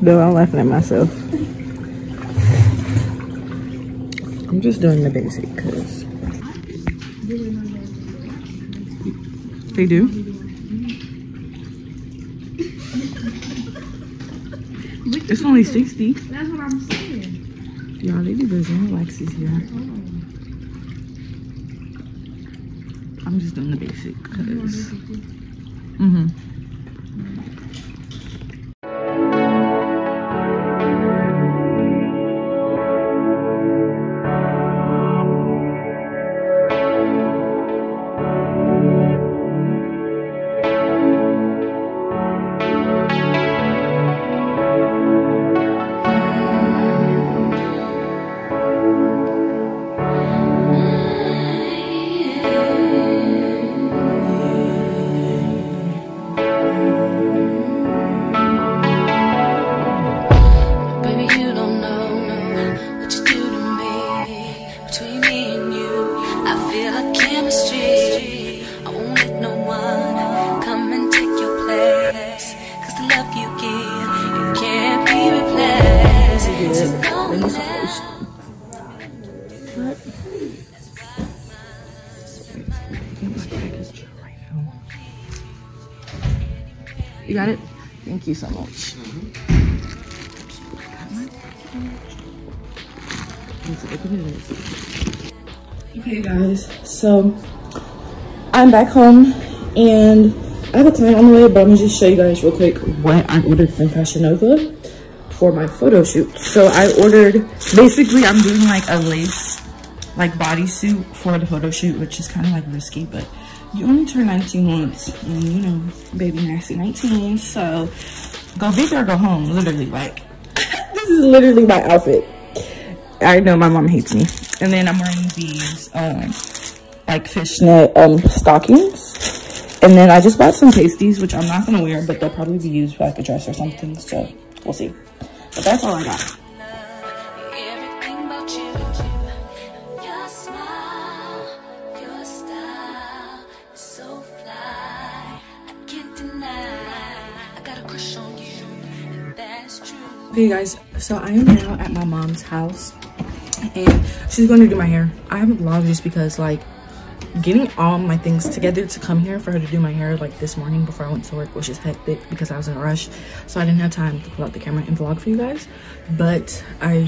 No, I'm laughing at myself. I'm just doing the basic because they do. It's only 60. That's what I'm saying. Y'all, they do Brazilian waxes here. I'm just doing the basic because. You got it? Thank you so much. Okay guys, so I'm back home and I have a client on the way, but I'm gonna just show you guys real quick what I ordered from Fashion Nova for my photo shoot. So I ordered, basically I'm doing like a lace like bodysuit for the photo shoot, which is kind of like risky, but you only turn 19 once, and you know, baby nasty 19, so go big or go home, literally. Like, this is literally my outfit. I know my mom hates me. And then I'm wearing these, like fishnet stockings. And then I just bought some pasties, which I'm not gonna wear, but they'll probably be used for like a dress or something, so we'll see. But that's all I got. Okay guys, so I am now at my mom's house and she's going to do my hair. I haven't vlogged just because like getting all my things together to come here for her to do my hair like this morning before I went to work was just hectic because I was in a rush, so I didn't have time to pull out the camera and vlog for you guys. But I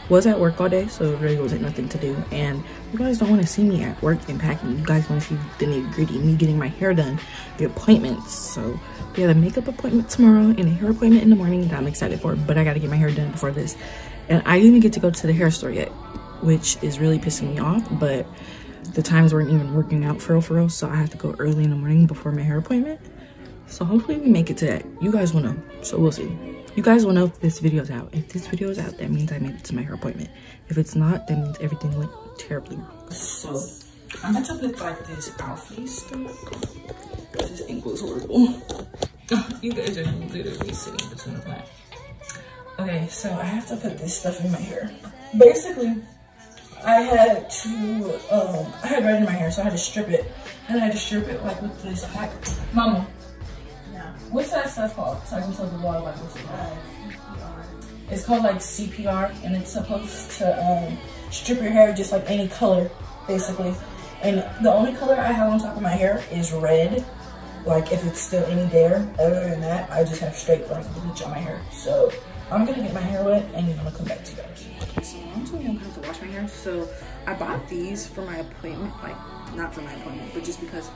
was at work all day, so there really wasn't nothing to do, and you guys don't want to see me at work and packing. You guys want to see the nitty-gritty, me getting my hair done, the appointments. So we have a makeup appointment tomorrow and a hair appointment in the morning that I'm excited for, but I got to get my hair done before this. And I didn't even get to go to the hair store yet, which is really pissing me off, but the times weren't even working out for real, so I have to go early in the morning before my hair appointment. So hopefully we make it to that. You guys will know, so we'll see. You guys will know if this video's out. If this video is out, that means I made it to my hair appointment. If it's not, that means everything went terribly wrong. So I'm about to put like this outfit stuff. This ankle is horrible. You guys are literally sitting between the plant. Okay, so I have to put this stuff in my hair. Basically, I had red in my hair, so I had to strip it. And I had to strip it like with this hack. Mama. What's that stuff called? So I can tell the vlog like what's it called. It's called like CPR, and it's supposed to strip your hair just like any color, basically. And the only color I have on top of my hair is red. Like if it's still any there. Other than that, I just have straight like bleach on my hair. So I'm gonna get my hair wet and I'm gonna come back to you guys. So I'm too young to wash my hair. So I bought these for my appointment, like not for my appointment, but just because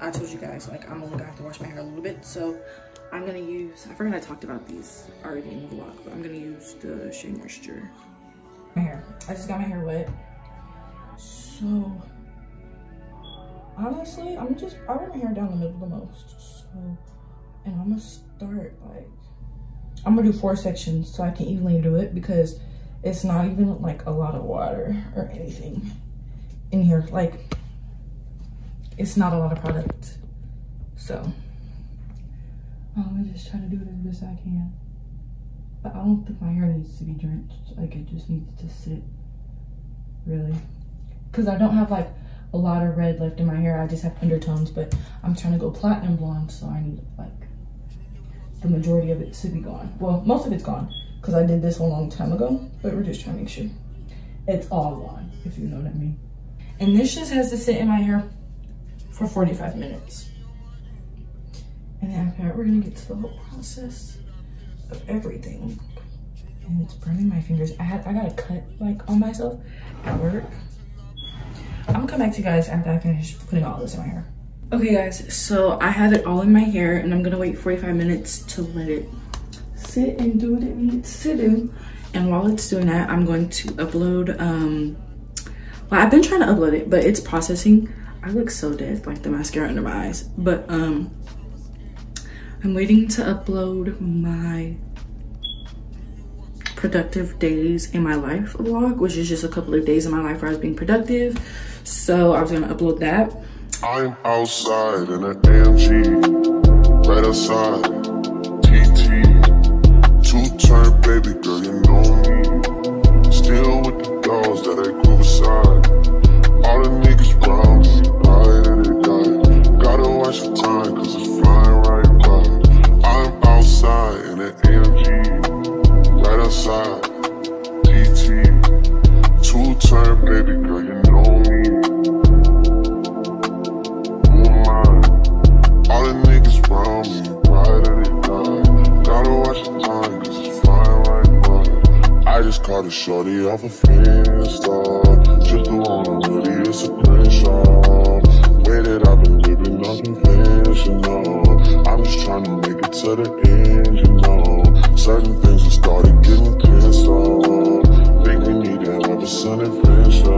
I told you guys, like, I'm only gonna have to wash my hair a little bit, so I'm gonna use, I forgot I talked about these already in the vlog, but I'm gonna use the Shea Moisture. My hair, I just got my hair wet. So, honestly, I wear my hair down the middle the most. So, and I'm gonna start, like, I'm gonna do 4 sections so I can evenly do it because it's not even, like, a lot of water or anything in here. Like, it's not a lot of product, so I'm gonna just try to do it as best I can. But I don't think my hair needs to be drenched. Like, it just needs to sit, really, because I don't have like a lot of red left in my hair. I just have undertones, but I'm trying to go platinum blonde, so I need like the majority of it to be gone. Well, most of it's gone because I did this a long time ago, but we're just trying to make sure it's all gone, if you know what I mean. And this just has to sit in my hair for 45 minutes. And then after that, we're gonna get to the whole process of everything. And it's burning my fingers. I got a cut like on myself at work. I'm gonna come back to you guys after I finish putting all this in my hair. Okay guys, so I have it all in my hair and I'm gonna wait 45 minutes to let it sit and do what it needs to do. And while it's doing that, I'm going to upload, well, I've been trying to upload it, but it's processing. I look so dead, like the mascara under my eyes. But I'm waiting to upload my productive days in my life vlog, which is just a couple of days in my life where I was being productive. So I was gonna upload that. I'm outside in an AMG, right outside, TT, two-turn baby girl, you know me, still with the dolls that I grew beside, all the niggas round me, right at it die, gotta watch the time cause it's flying right by, I'm outside in an AMG, right outside, TT, two-turn baby girl, you know me. All the niggas round me, right at it die. Gotta watch the time, cause it's flying right by. I just caught a shorty off a Insta. Just the one I'm really, it's a screenshot. Way that I've been living unconventional. I'm just trying to make it to the end, you know. Certain things have started getting pissed off. Think we need to have a sun adventure.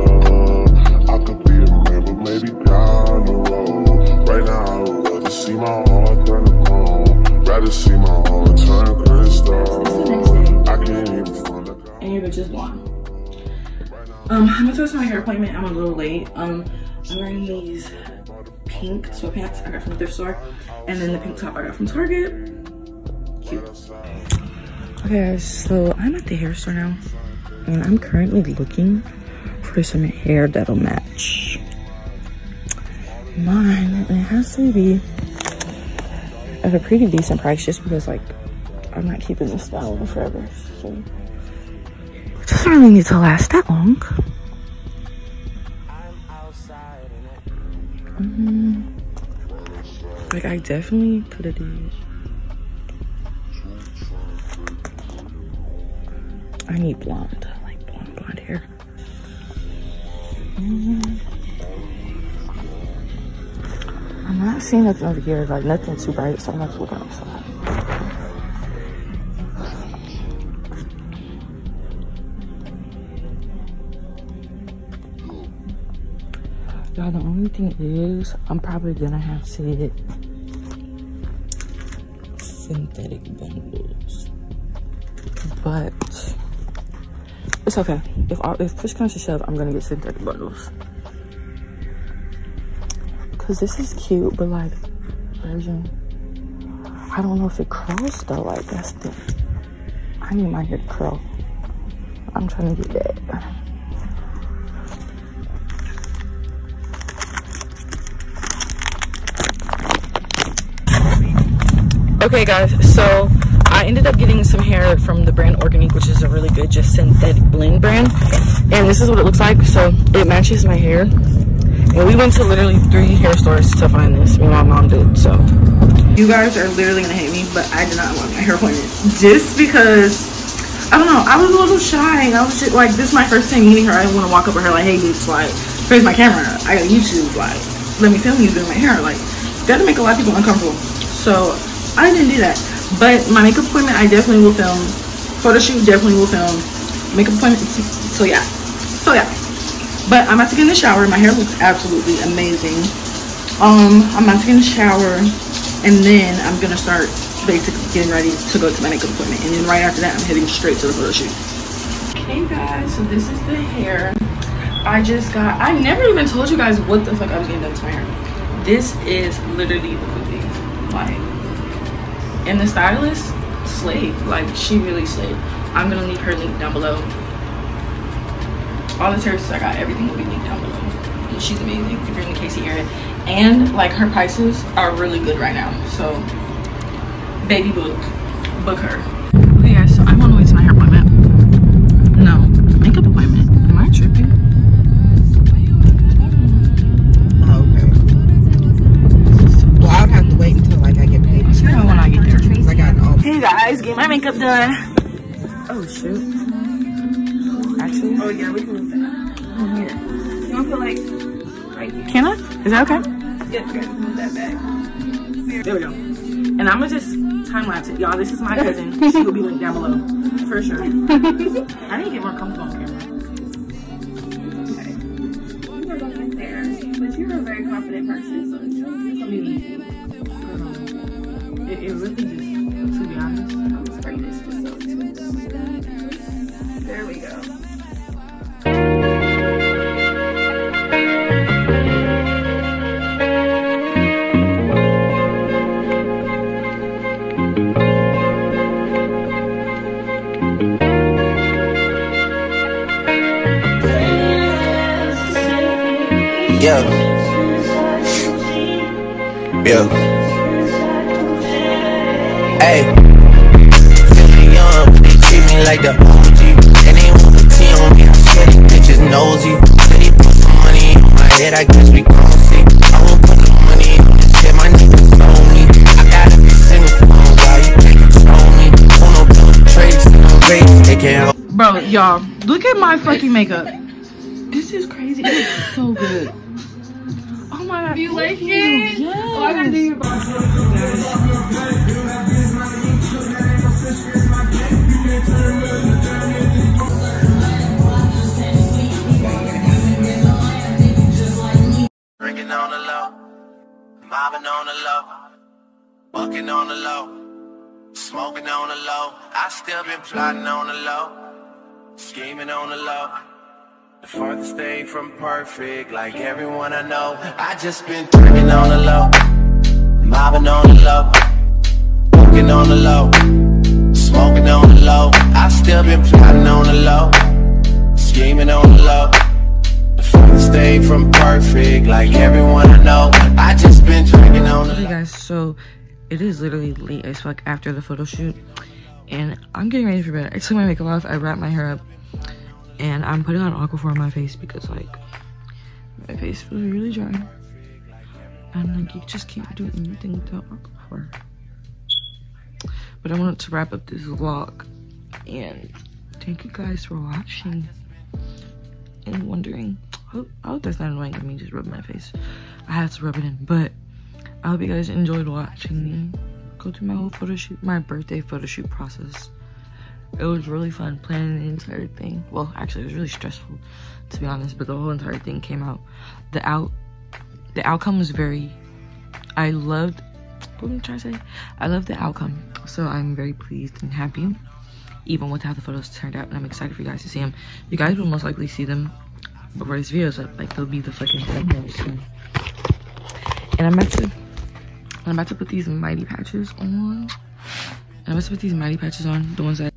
I could be a man, but maybe down the road. Right now, see my heart turn to chrome. Rather see my heart turn crystal. I can't even find a and your bitch is blonde. I'm gonna toast my hair appointment. I'm a little late. I'm wearing these pink sweatpants I got from the thrift store, and then the pink top I got from Target. Cute. Okay guys, so I'm at the hair store now, and I'm currently looking for some hair that'll match mine, and it has to be at a pretty decent price, just because like I'm not keeping this style on forever, so it doesn't really need to last that long. Like I definitely could have did. I need blonde, like blonde hair. I'm not seeing nothing over here, like nothing too bright, so I'm not looking outside. Y'all, the only thing is, I'm probably gonna have to get synthetic bundles, but it's okay. If push comes to shove, I'm gonna get synthetic bundles. Cause this is cute, but like version, I don't know if it curls though. Like that's the, I need my hair to curl. I'm trying to get that. Okay guys, so I ended up getting some hair from the brand Organique, which is a really good just synthetic blend brand, and this is what it looks like. So it matches my hair. And we went to literally 3 hair stores to find this. Me and my mom did, so. You guys are literally gonna hate me, but I did not want my hair appointment. Just because, I don't know, I was a little shy. I was just like, this is my first time meeting her. I didn't want to walk up to her like, hey, bitch, like, here's my camera. I got YouTube, like, let me film you doing my hair. Like, that'll make a lot of people uncomfortable. So, I didn't do that. But my makeup appointment, I definitely will film. Photoshoot, definitely will film. Makeup appointment, so yeah. But I'm about to get in the shower. My hair looks absolutely amazing. I'm about to get in the shower, and then I'm gonna start basically getting ready to go to my makeup appointment. And then right after that, I'm heading straight to the photo shoot. Okay guys, so this is the hair I just got. I never even told you guys what the fuck I was getting done to my hair. This is literally the movie. Like, and the stylist slayed. Like, she really slayed. I'm gonna leave her link down below. All the services I got, everything will be linked down below. She's amazing if you're in the KC area. And like her prices are really good right now. So baby, book her. Okay guys, so I'm on the way to my hair appointment. No, makeup appointment. Am I tripping? Oh, okay. Well, I would have to wait until like I get paid. Yeah, when I get there. I got all. Hey guys, get my makeup done. Oh shoot. Actually, Oh yeah, we can move that. here. You don't feel like here? Can I? Is that okay? Yeah, you can move that back. There we go. And I'm gonna just time lapse it, y'all. This is my cousin. She will be linked down below for sure. I need to get more comfortable on camera. Okay. You were going there, but you're a very confident person, so it's gonna be easy. It really just, to be honest, I was afraid this was so expensive. There we go. Yeah. Yeah. Hey. Feeling young, but they treat me like the OG. And they want the tea on me. I swear these bitches nosy. Said he put some money on my head, I guess we gon' see. I won't put no money on this shit, my niggas know me. I gotta be single for a while, you can't control me. Who no build trades, no race, they can't hold. bro, y'all, look at my fucking makeup. This is crazy. It is so good. Oh my god. You like it? Yes. Oh, I gotta do your box. Drinking on the low, mobbing on the low, bucking on the low, smoking on the low. I still been plotting on the low, scheming on the low. The farthest thing from perfect, like everyone I know. I just been drinking on the low, mobbing on the low, bucking on the low, smoking on the low. I still been plotting on the low, scheming on the low. Stay from perfect, like everyone I know. I just been drinking on the. Hey guys, so it is literally late as fuck after the photo shoot, and I'm getting ready for bed. I took my makeup off, I wrapped my hair up, and I'm putting on Aquaphor on my face because like my face feels really dry, and like you just can't do anything without Aquaphor. But I wanted to wrap up this vlog, and thank you guys for watching and wondering. I hope that's not annoying of me just rubbing my face. I had to rub it in, but I hope you guys enjoyed watching me go through my whole photo shoot, my birthday photo shoot process. It was really fun planning the entire thing. Well, actually, it was really stressful, to be honest, but the whole entire thing came out. The outcome was very, I loved, what am I trying to say? I loved the outcome, so I'm very pleased and happy, even with how the photos turned out, and I'm excited for you guys to see them. You guys will most likely see them before this video's up, like they'll be the fucking thumbnails soon. And I'm about to put these mighty patches on. The ones that